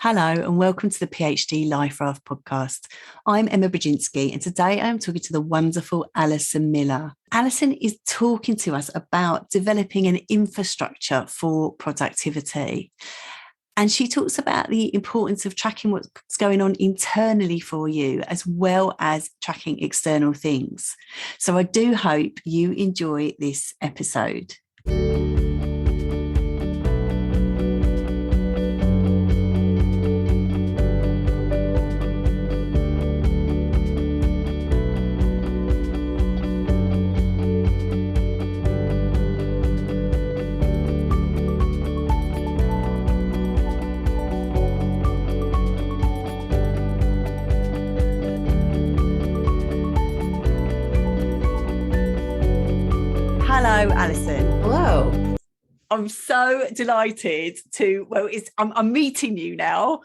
Hello and welcome to the PhD Life Raft podcast. I'm Emma Brzezinski and today I'm talking to the wonderful Alison Miller. Alison is talking to us about developing an infrastructure for productivity. And she talks about the importance of tracking what's going on internally for you, as well as tracking external things. So I do hope you enjoy this episode. Hello, Alison. Hello. I'm so delighted I'm meeting you now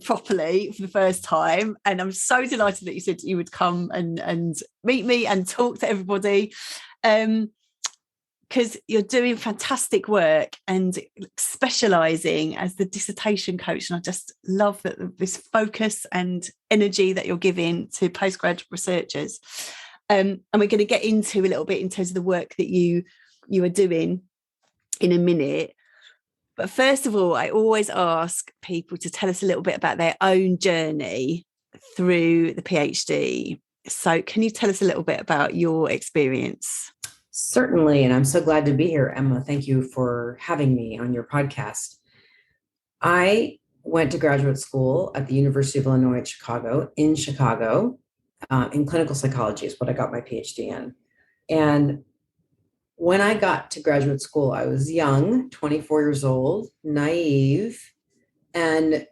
properly for the first time. And I'm so delighted that you said you would come and meet me and talk to everybody because you're doing fantastic work and specialising as the dissertation coach. And I just love that this focus and energy that you're giving to postgrad researchers. And we're going to get into a little bit in terms of the work that you are doing in a minute. But first of all, I always ask people to tell us a little bit about their own journey through the PhD. So can you tell us a little bit about your experience? Certainly. And I'm so glad to be here, Emma. Thank you for having me on your podcast. I went to graduate school at the University of Illinois at Chicago, in clinical psychology is what I got my PhD in. And when I got to graduate school, I was young, 24 years old, naive. And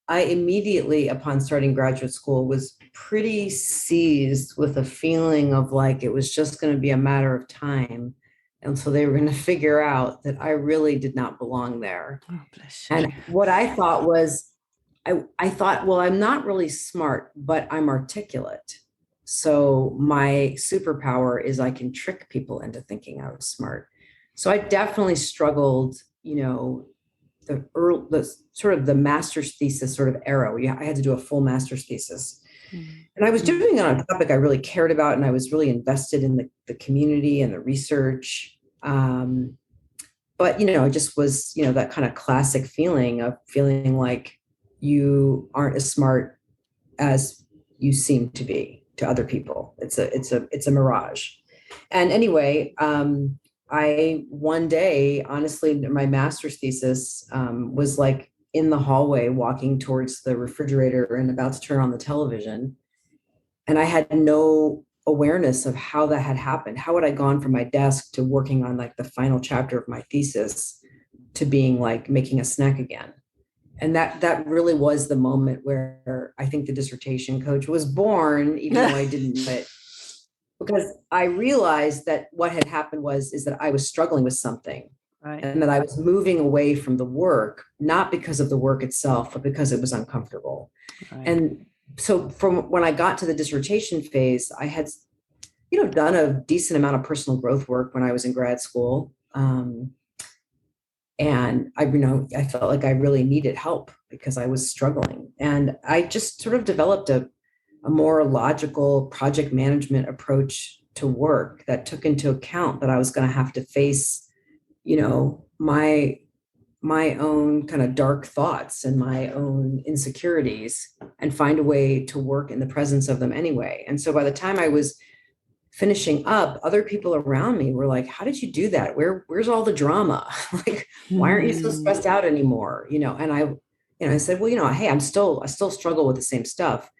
I immediately, upon starting graduate school, was pretty seized with a feeling of like it was just going to be a matter of time until they were going to figure out that I really did not belong there. Oh, bless you. And what I thought was, I thought, well, I'm not really smart, but I'm articulate. So my superpower is I can trick people into thinking I was smart. So I definitely struggled, the master's thesis sort of era where I had to do a full master's thesis. Mm-hmm. And I was doing it on a topic I really cared about, and I was really invested in the community and the research. But, it just was, that kind of classic feeling of feeling like you aren't as smart as you seem to be to other people. It's a mirage. And anyway, I one day, honestly, my master's thesis was like in the hallway walking towards the refrigerator and about to turn on the television. And I had no awareness of how that had happened. How had I gone from my desk to working on like the final chapter of my thesis to being like making a snack again? And that really was the moment where I think the Dissertation Coach was born, even though I didn't know it. Because I realized that what had happened is that I was struggling with something. Right. And that I was moving away from the work, not because of the work itself, but because it was uncomfortable. Right. And so from when I got to the dissertation phase, I had, done a decent amount of personal growth work when I was in grad school. And I felt like I really needed help because I was struggling. And I just sort of developed a more logical project management approach to work that took into account that I was going to have to face, my own kind of dark thoughts and my own insecurities and find a way to work in the presence of them anyway. And so by the time I was finishing up, other people around me were like, how did you do that? Where's all the drama? Like, why aren't you so stressed out anymore? And I said, well, hey, I still struggle with the same stuff.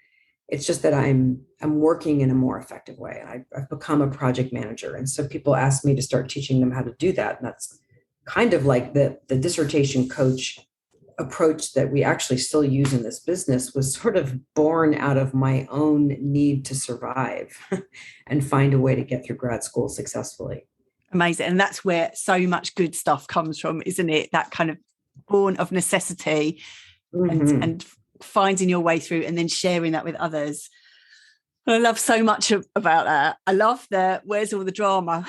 It's just that I'm working in a more effective way. And I've become a project manager. And so people asked me to start teaching them how to do that. And that's kind of like the dissertation coach approach that we actually still use in this business was sort of born out of my own need to survive and find a way to get through grad school successfully. Amazing. And that's where so much good stuff comes from, isn't it? That kind of born of necessity and finding your way through and then sharing that with others. And I love so much about that. I love that. Where's all the drama?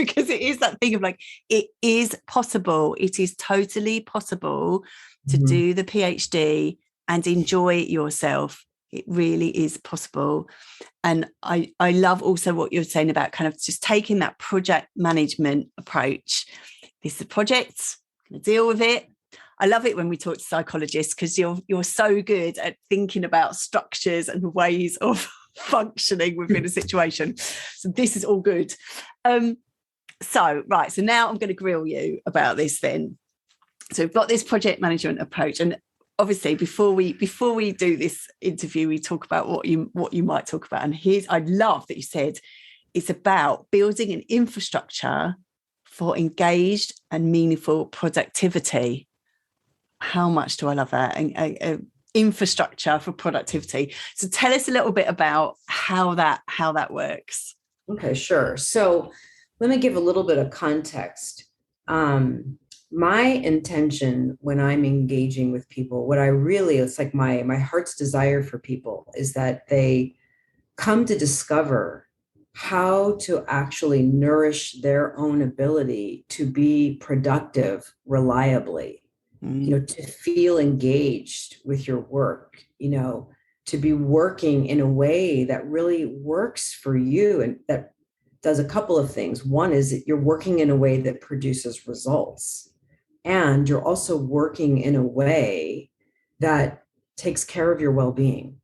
because it is that thing of like, it is possible. It is totally possible to do the PhD and enjoy yourself. It really is possible. And I love also what you're saying about kind of just taking that project management approach. This is a project, I'm going to deal with it. I love it when we talk to psychologists because you're so good at thinking about structures and ways of functioning within a situation. So this is all good. So now I'm going to grill you about this then. So we've got this project management approach, and obviously before we do this interview, we talk about what you might talk about. And I love that you said it's about building an infrastructure for engaged and meaningful productivity. How much do I love that? And infrastructure for productivity. So tell us a little bit about how that works. Okay, sure. So let me give a little bit of context. My intention when I'm engaging with people, it's like my heart's desire for people is that they come to discover how to actually nourish their own ability to be productive reliably. To feel engaged with your work, to be working in a way that really works for you and that does a couple of things. One is that you're working in a way that produces results, and you're also working in a way that takes care of your well-being.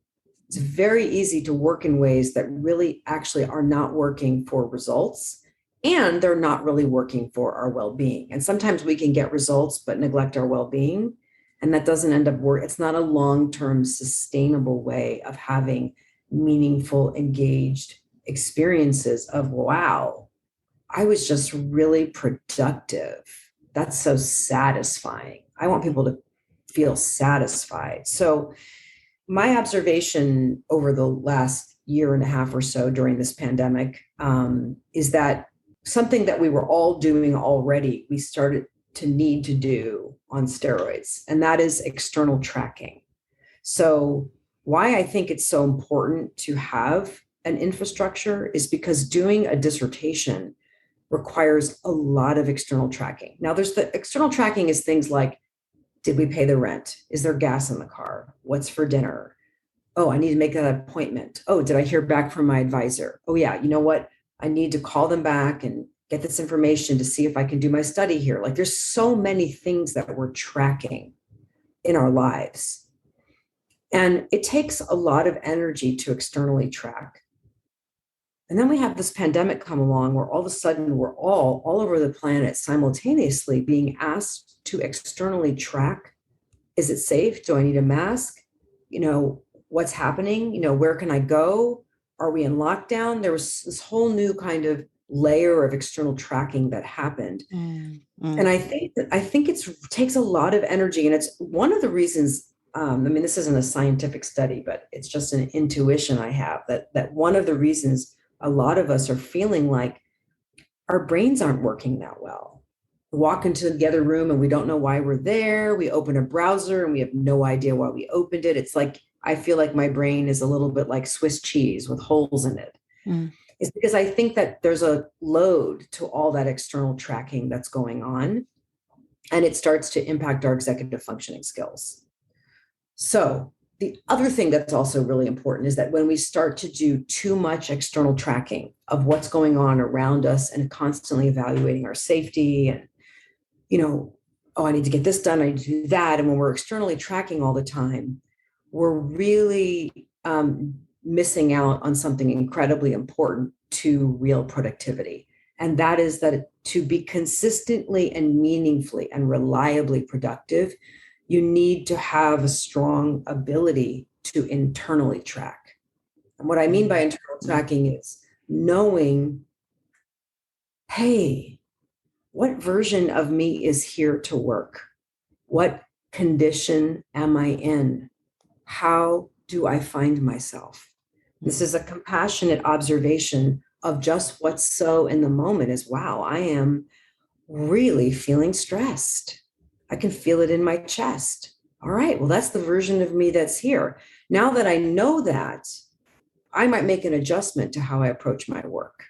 It's very easy to work in ways that really actually are not working for results, and they're not really working for our well-being. And sometimes we can get results but neglect our well-being, and that doesn't end up working. It's not a long-term sustainable way of having meaningful, engaged experiences of, wow, I was just really productive. That's so satisfying. I want people to feel satisfied. So my observation over the last year and a half or so during this pandemic is that something that we were all doing already, we started to need to do on steroids, and that is external tracking. So why I think it's so important to have an infrastructure is because doing a dissertation requires a lot of external tracking. Now, there's the external tracking is things like, did we pay the rent? Is there gas in the car? What's for dinner? Oh, I need to make an appointment. Oh, did I hear back from my advisor? Oh yeah, you know what? I need to call them back and get this information to see if I can do my study here. Like, there's so many things that we're tracking in our lives. And it takes a lot of energy to externally track. And then we have this pandemic come along where all of a sudden we're all over the planet simultaneously being asked to externally track. Is it safe? Do I need a mask? What's happening? Where can I go? Are we in lockdown? There was this whole new kind of layer of external tracking that happened. And I think it takes a lot of energy. And it's one of the reasons, this isn't a scientific study, but it's just an intuition I have that one of the reasons a lot of us are feeling like our brains aren't working that well. We walk into the other room and we don't know why we're there. We open a browser and we have no idea why we opened it. It's like, I feel like my brain is a little bit like Swiss cheese with holes in it. It's because I think that there's a load to all that external tracking that's going on, and it starts to impact our executive functioning skills. So the other thing that's also really important is that when we start to do too much external tracking of what's going on around us and constantly evaluating our safety and, oh, I need to get this done, I need to do that. And when we're externally tracking all the time, we're really missing out on something incredibly important to real productivity. And that is that to be consistently and meaningfully and reliably productive, you need to have a strong ability to internally track. And what I mean by internal tracking is knowing, hey, what version of me is here to work? What condition am I in? How do I find myself? This is a compassionate observation of just what's so in the moment is, wow, I am really feeling stressed. I can feel it in my chest. All right, well, that's the version of me that's here. Now that I know that, I might make an adjustment to how I approach my work.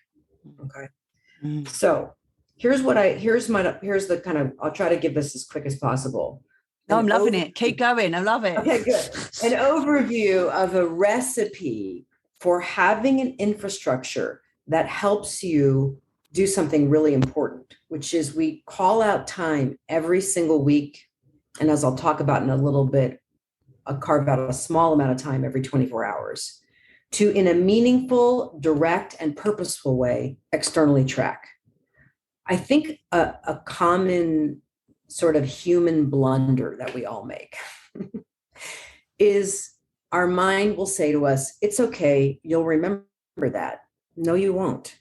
Okay. So here's the kind of, I'll try to give this as quick as possible. No, I'm loving it. Keep going. I love it. Okay, good. An overview of a recipe for having an infrastructure that helps you do something really important, which is we call out time every single week. And as I'll talk about in a little bit, I'll carve out a small amount of time every 24 hours to, in a meaningful, direct, and purposeful way, externally track. I think a common sort of human blunder that we all make is our mind will say to us, it's okay, you'll remember that. No, you won't.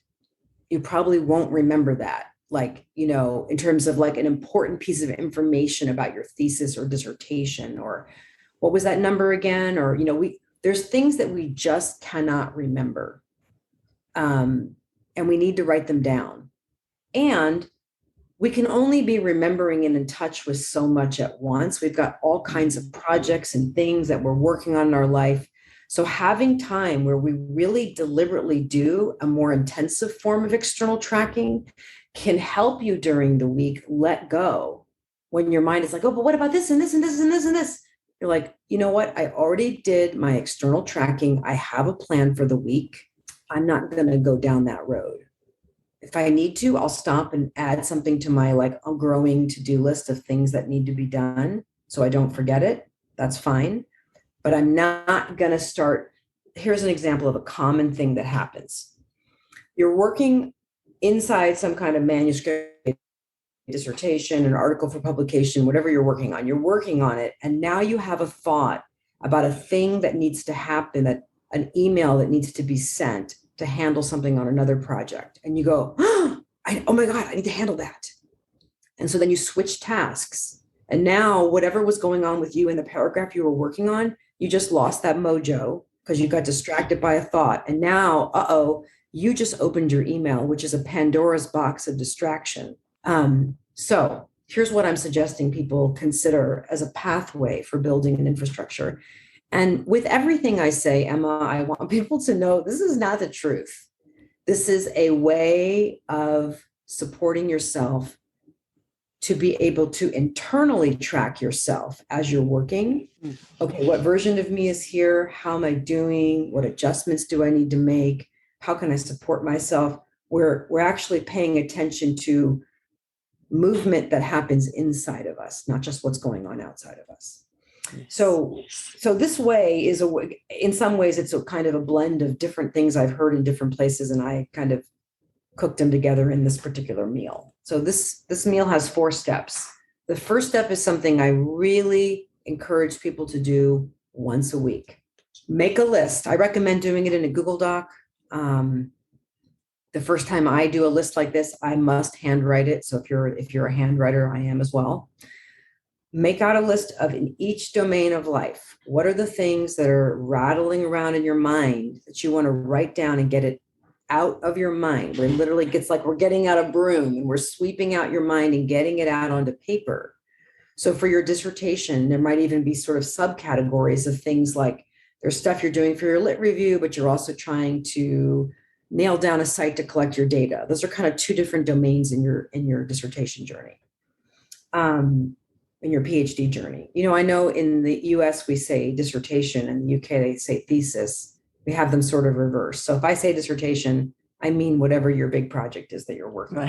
You probably won't remember that. Like, in terms of like an important piece of information about your thesis or dissertation, or what was that number again? Or, there's things that we just cannot remember. And we need to write them down. And we can only be remembering and in touch with so much at once. We've got all kinds of projects and things that we're working on in our life. So having time where we really deliberately do a more intensive form of external tracking can help you during the week let go when your mind is like, oh, but what about this and this and this and this and this? You're like, you know what? I already did my external tracking. I have a plan for the week. I'm not going to go down that road. If I need to, I'll stop and add something to my growing to-do list of things that need to be done so I don't forget it. That's fine. But I'm not going to start. Here's an example of a common thing that happens. You're working inside some kind of manuscript, dissertation, an article for publication, whatever you're working on. You're working on it. And now you have a thought about a thing that needs to happen, an email that needs to be sent to handle something on another project. And you go, oh my God, I need to handle that. And so then you switch tasks. And now whatever was going on with you in the paragraph you were working on, you just lost that mojo because you got distracted by a thought. And now, you just opened your email, which is a Pandora's box of distraction. So here's what I'm suggesting people consider as a pathway for building an infrastructure. And with everything I say, Emma, I want people to know this is not the truth. This is a way of supporting yourself to be able to internally track yourself as you're working. Okay, what version of me is here? How am I doing? What adjustments do I need to make? How can I support myself? We're actually paying attention to movement that happens inside of us, not just what's going on outside of us. So this way is in some ways, it's a kind of a blend of different things I've heard in different places, and I kind of cooked them together in this particular meal. So this meal has 4 steps. The first step is something I really encourage people to do once a week. Make a list. I recommend doing it in a Google Doc. The first time I do a list like this, I must handwrite it. So if you're a handwriter, I am as well. Make out a list of, in each domain of life, what are the things that are rattling around in your mind that you want to write down and get it out of your mind, where it literally gets like we're getting out a broom and we're sweeping out your mind and getting it out onto paper. So for your dissertation, there might even be sort of subcategories of things like there's stuff you're doing for your lit review, but you're also trying to nail down a site to collect your data. Those are kind of 2 different domains in your dissertation journey. In your PhD journey. I know in the US we say dissertation, in the UK they say thesis. We have them sort of reversed. So if I say dissertation, I mean whatever your big project is that you're working on.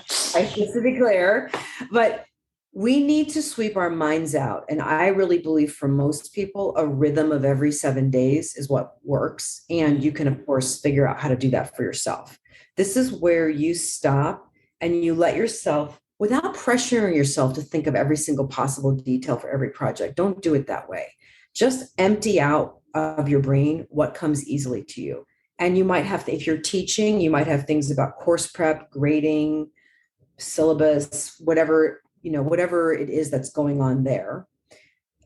Just to be clear, but we need to sweep our minds out. And I really believe for most people, a rhythm of every 7 days is what works. And you can, of course, figure out how to do that for yourself. This is where you stop and you let yourself, without pressuring yourself to think of every single possible detail for every project. Don't do it that way. Just empty out of your brain what comes easily to you. And you might have, if you're teaching, you might have things about course prep, grading, syllabus, whatever it is that's going on there.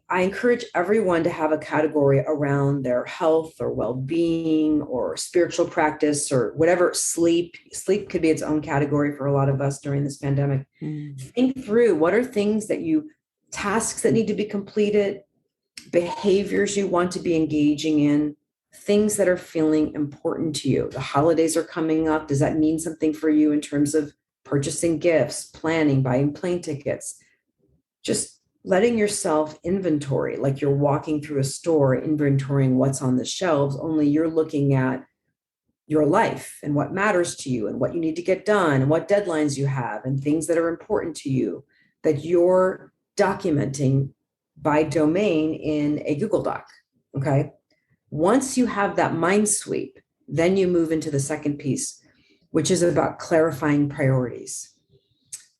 I encourage everyone to have a category around their health or well-being or spiritual practice or whatever. Sleep could be its own category for a lot of us during this pandemic. Think through what are things tasks that need to be completed, behaviors you want to be engaging in, things that are feeling important to you. The holidays are coming up. Does that mean something for you in terms of purchasing gifts, planning, buying plane tickets, just letting yourself inventory, like you're walking through a store, inventorying what's on the shelves, only you're looking at your life and what matters to you and what you need to get done and what deadlines you have and things that are important to you that you're documenting by domain in a Google Doc. Okay. Once you have that mind sweep, then you move into the second piece, which is about clarifying priorities.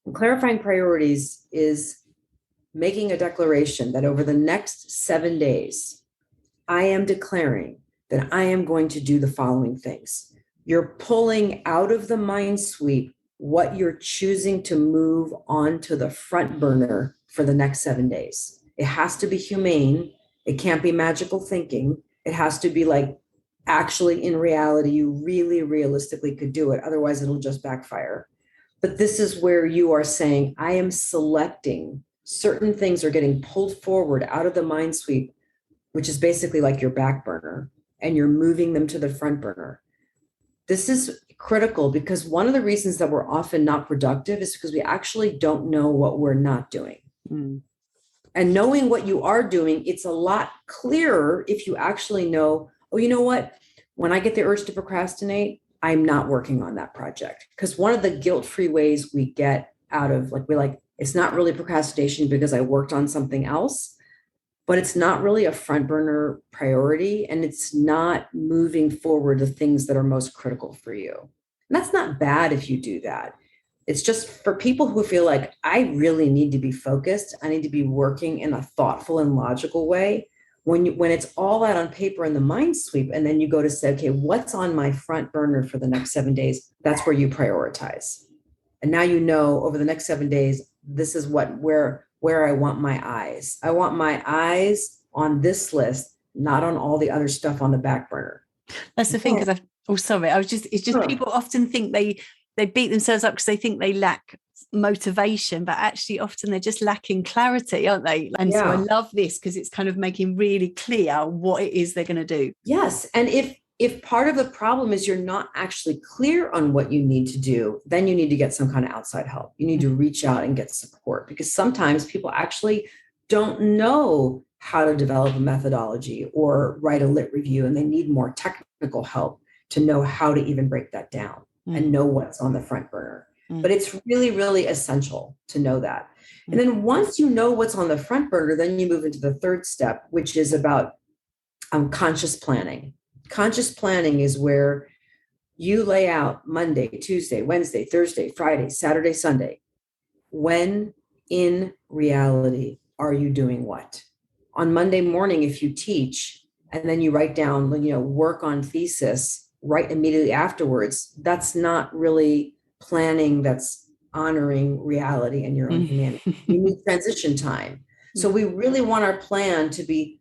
And clarifying priorities is making a declaration that over the next 7 days, I am declaring that I am going to do the following things. You're pulling out of the mind sweep what you're choosing to move onto the front burner for the next 7 days. It has to be humane. It can't be magical thinking. It has to be like, actually, in reality, you really realistically could do it. Otherwise, it'll just backfire. But this is where you are saying, I am selecting certain things are getting pulled forward out of the mind sweep, which is basically like your back burner, and you're moving them to the front burner. This is critical because one of the reasons that we're often not productive is because we actually don't know what we're not doing. Mm. And knowing what you are doing, it's a lot clearer if you actually know, oh, you know what? When I get the urge to procrastinate, I'm not working on that project. Because one of the guilt-free ways we get out of it's not really procrastination because I worked on something else, but it's not really a front burner priority. And it's not moving forward the things that are most critical for you. And that's not bad if you do that. It's just for people who feel like I really need to be focused. I need to be working in a thoughtful and logical way. When it's all out on paper in the mind sweep, and then you go to say, okay, what's on my front burner for the next 7 days? That's where you prioritize. And now you know over the next 7 days, this is where I want my eyes. I want my eyes on this list, not on all the other stuff on the back burner. That's the thing, because it's just people often think they beat themselves up because they think they lack motivation, but actually often they're just lacking clarity, aren't they? And so I love this because it's kind of making really clear what it is they're going to do. Yes. And if part of the problem is you're not actually clear on what you need to do, then you need to get some kind of outside help. You need to reach out and get support, because sometimes people actually don't know how to develop a methodology or write a lit review, and they need more technical help to know how to even break that down and know what's on the front burner. But it's really, really essential to know that. And then once you know what's on the front burner, then you move into the third step, which is about conscious planning. Conscious planning is where you lay out Monday, Tuesday, Wednesday, Thursday, Friday, Saturday, Sunday. When in reality are you doing what? On Monday morning, if you teach and then you write down, work on thesis right immediately afterwards, that's not really planning that's honoring reality and your own humanity. You need transition time. So we really want our plan to be,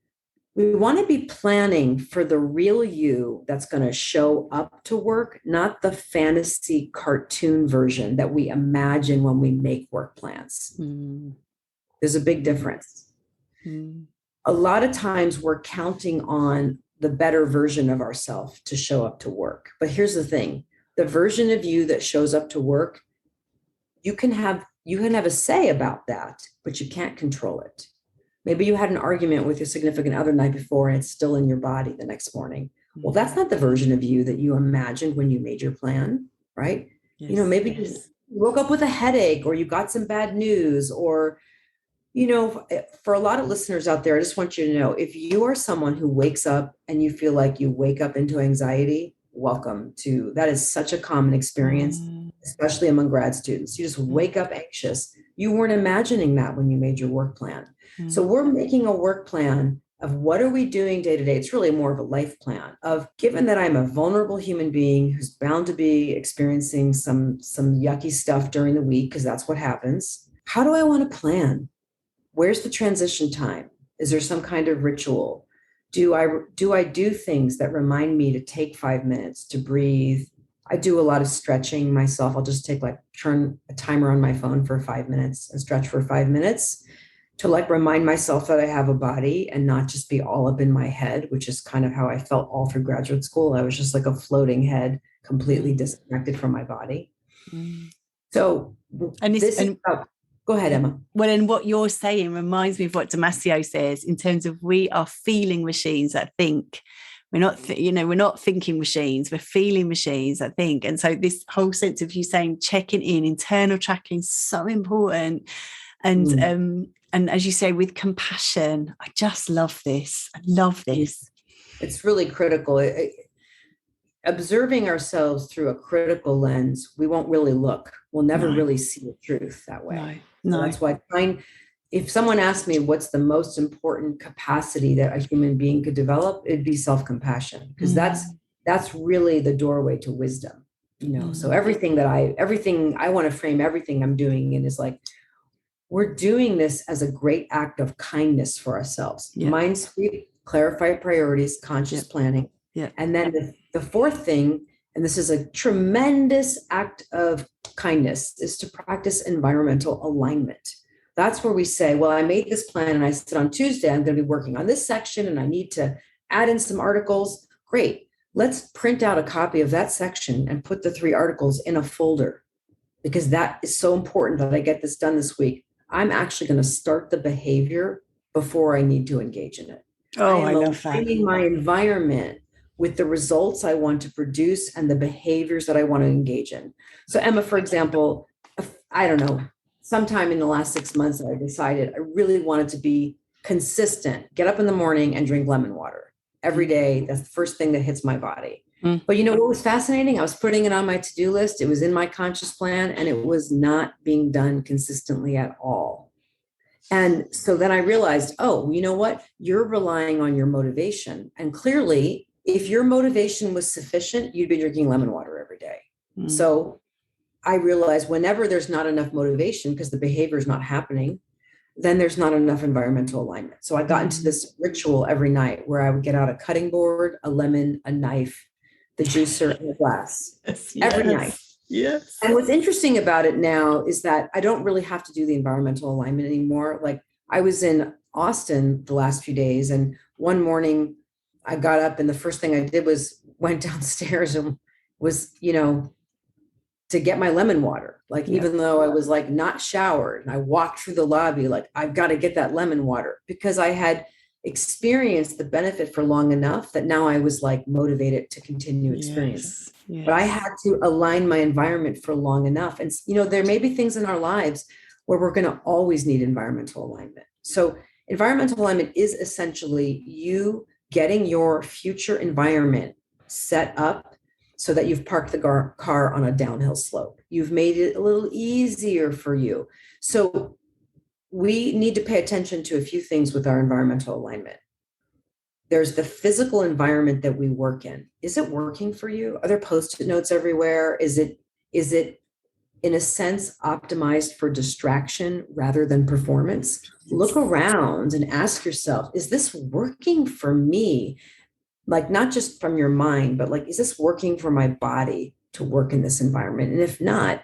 we want to be planning for the real you that's going to show up to work, not the fantasy cartoon version that we imagine when we make work plans. There's a big difference. A lot of times we're counting on the better version of ourselves to show up to work. But here's the thing. The version of you that shows up to work, you can have a say about that, but you can't control it. Maybe you had an argument with your significant other the night before and it's still in your body the next morning. Well, that's not the version of you that you imagined when you made your plan, right? Yes, maybe you woke up with a headache, or you got some bad news, or, for a lot of listeners out there, I just want you to know, if you are someone who wakes up and you feel like you wake up into anxiety, welcome to, that is such a common experience, especially among grad students. You just wake up anxious. You weren't imagining that when you made your work plan. So we're making a work plan of what are we doing day to day. It's really more of a life plan of, given that I'm a vulnerable human being who's bound to be experiencing some yucky stuff during the week, because that's what happens. How do I want to plan? Where's the transition time? Is there some kind of ritual? Do I do things that remind me to take 5 minutes to breathe? I do a lot of stretching myself. I'll just turn a timer on my phone for 5 minutes and stretch for 5 minutes to remind myself that I have a body and not just be all up in my head, which is kind of how I felt all through graduate school. I was just like a floating head, completely disconnected from my body. So And go ahead, Emma. Well, and what you're saying reminds me of what Damasio says in terms of we are feeling machines that think. We're not, we're not thinking machines, we're feeling machines that think. And so this whole sense of you saying checking in, internal tracking, so important. And as you say, with compassion, I just love this. I love this. It's really critical. Observing ourselves through a critical lens, we won't really look. We'll never really see the truth that way. No. So that's why if someone asked me what's the most important capacity that a human being could develop, it'd be self-compassion, because that's really the doorway to wisdom. So everything I want to frame everything I'm doing in is like, we're doing this as a great act of kindness for ourselves. Mind sweep, clarify priorities, conscious planning. And then the fourth thing, and this is a tremendous act of kindness, is to practice environmental alignment. That's where we say, well, I made this plan and I said on Tuesday, I'm going to be working on this section and I need to add in some articles. Great. Let's print out a copy of that section and put the 3 articles in a folder, because that is so important that I get this done this week. I'm actually going to start the behavior before I need to engage in it. I love that. Aligning my environment with the results I want to produce and the behaviors that I want to engage in. So Emma, for example, I don't know, sometime in the last 6 months, I decided I really wanted to be consistent, get up in the morning and drink lemon water every day. That's the first thing that hits my body. But what was fascinating? I was putting it on my to-do list. It was in my conscious plan, and it was not being done consistently at all. And so then I realized, you know what? You're relying on your motivation. And clearly, if your motivation was sufficient, you'd be drinking lemon water every day. So I realized whenever there's not enough motivation because the behavior is not happening, then there's not enough environmental alignment. So I got into this ritual every night where I would get out a cutting board, a lemon, a knife, the juicer, and a glass every night. Yes. And what's interesting about it now is that I don't really have to do the environmental alignment anymore. Like, I was in Austin the last few days, and one morning I got up and the first thing I did was went downstairs and was, to get my lemon water. Like, even though I was like not showered, and I walked through the lobby, like, I've got to get that lemon water, because I had experienced the benefit for long enough that now I was like motivated to continue experience. Yes. But I had to align my environment for long enough. And, there may be things in our lives where we're going to always need environmental alignment. So environmental alignment is essentially you getting your future environment set up so that you've parked the car on a downhill slope. You've made it a little easier for you. So we need to pay attention to a few things with our environmental alignment. There's the physical environment that we work in. Is it working for you? Are there Post-it notes everywhere? Is it in a sense optimized for distraction rather than performance? Look around and ask yourself, is this working for me? Like, not just from your mind, but like, is this working for my body to work in this environment? And if not,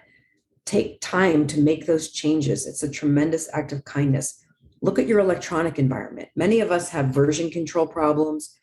take time to make those changes. It's a tremendous act of kindness. Look at your electronic environment. Many of us have version control problems.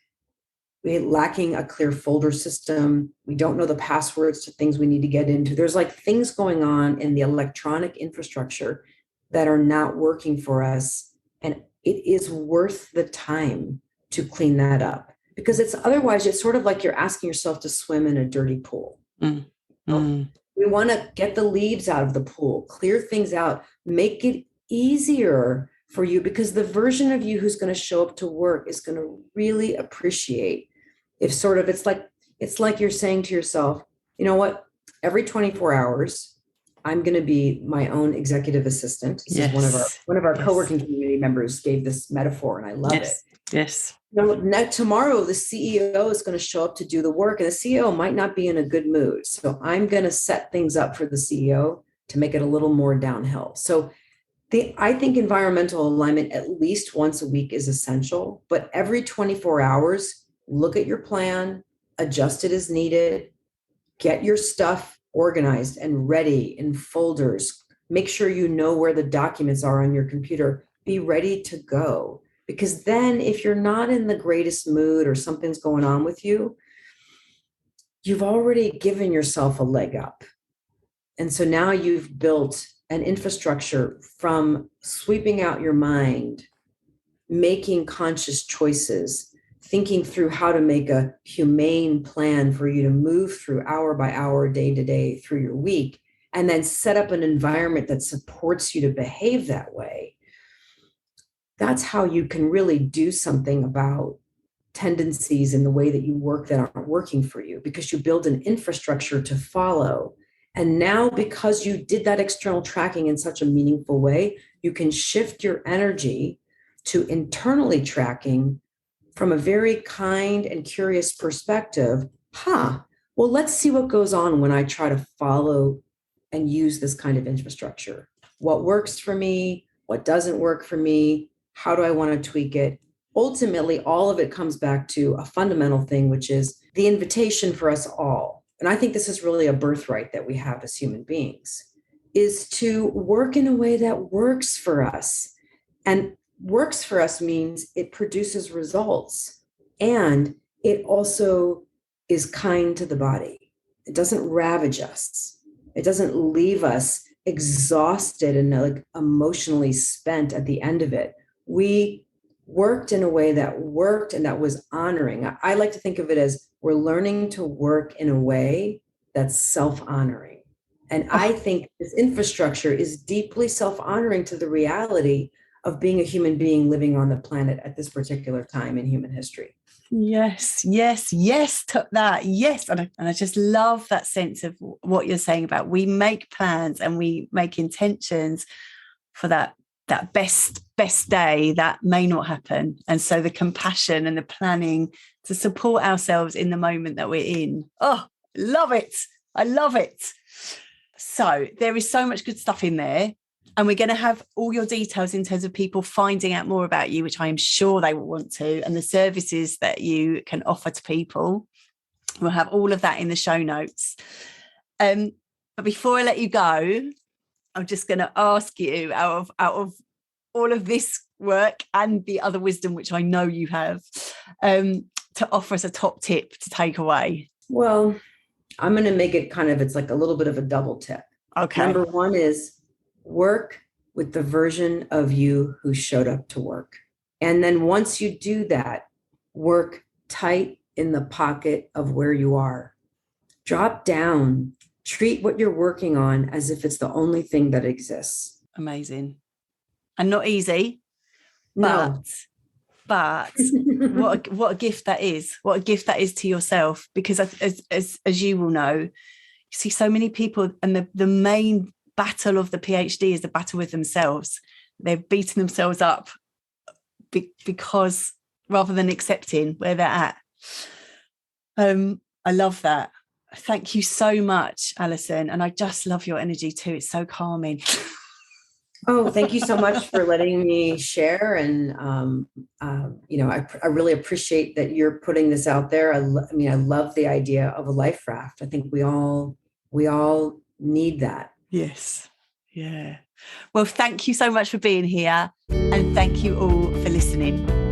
We're lacking a clear folder system. We don't know the passwords to things we need to get into. There's like things going on in the electronic infrastructure that are not working for us. And it is worth the time to clean that up, because otherwise it's sort of like you're asking yourself to swim in a dirty pool. We want to get the leaves out of the pool, clear things out, make it easier for you, because the version of you who's going to show up to work is going to really appreciate if it's like you're saying to yourself, you know what, every 24 hours, I'm going to be my own executive assistant. This is one of our co-working community members gave this metaphor, and I love it. Yes. Tomorrow, the CEO is going to show up to do the work, and the CEO might not be in a good mood. So I'm going to set things up for the CEO to make it a little more downhill. So I think environmental alignment at least once a week is essential, but every 24 hours, look at your plan, adjust it as needed, get your stuff organized and ready in folders. Make sure you know where the documents are on your computer. Be ready to go. Because then if you're not in the greatest mood or something's going on with you, you've already given yourself a leg up. And so now you've built an infrastructure from sweeping out your mind, making conscious choices, thinking through how to make a humane plan for you to move through hour by hour, day to day through your week, and then set up an environment that supports you to behave that way. That's how you can really do something about tendencies in the way that you work that aren't working for you, because you build an infrastructure to follow. And now, because you did that external tracking in such a meaningful way, you can shift your energy to internally tracking from a very kind and curious perspective. Well, let's see what goes on when I try to follow and use this kind of infrastructure. What works for me? What doesn't work for me? How do I want to tweak it? Ultimately, all of it comes back to a fundamental thing, which is the invitation for us all. And I think this is really a birthright that we have as human beings, is to work in a way that works for us. And works for us means it produces results, and it also is kind to the body. It doesn't ravage us. It doesn't leave us exhausted and like emotionally spent at the end of it. We worked in a way that worked and that was honoring. I like to think of it as we're learning to work in a way that's self-honoring. And I think this infrastructure is deeply self-honoring to the reality of being a human being living on the planet at this particular time in human history. Yes to that. Yes. And I just love that sense of what you're saying about we make plans and we make intentions for that best day that may not happen. And so the compassion and the planning to support ourselves in the moment that we're in. Oh, love it. I love it. So there is so much good stuff in there. And we're going to have all your details in terms of people finding out more about you, which I am sure they will want to, and the services that you can offer to people. We'll have all of that in the show notes. But before I let you go, I'm just going to ask you, out of all of this work and the other wisdom, which I know you have, to offer us a top tip to take away. Well, I'm going to make it it's like a little bit of a double tip. Okay. Number one is work with the version of you who showed up to work. And then once you do that, work tight in the pocket of where you are. Drop down. Treat what you're working on as if it's the only thing that exists. Amazing. And not easy, No. but what a gift that is. What a gift that is to yourself, because as you will know, you see so many people, and the main battle of the PhD is the battle with themselves. They've beaten themselves up because rather than accepting where they're at. I love that. Thank you so much, Alison. And I just love your energy too. It's so calming. Oh, thank you so much for letting me share. And, I really appreciate that you're putting this out there. I love the idea of a life raft. I think we all need that. Yes. Yeah. Well, thank you so much for being here. And thank you all for listening.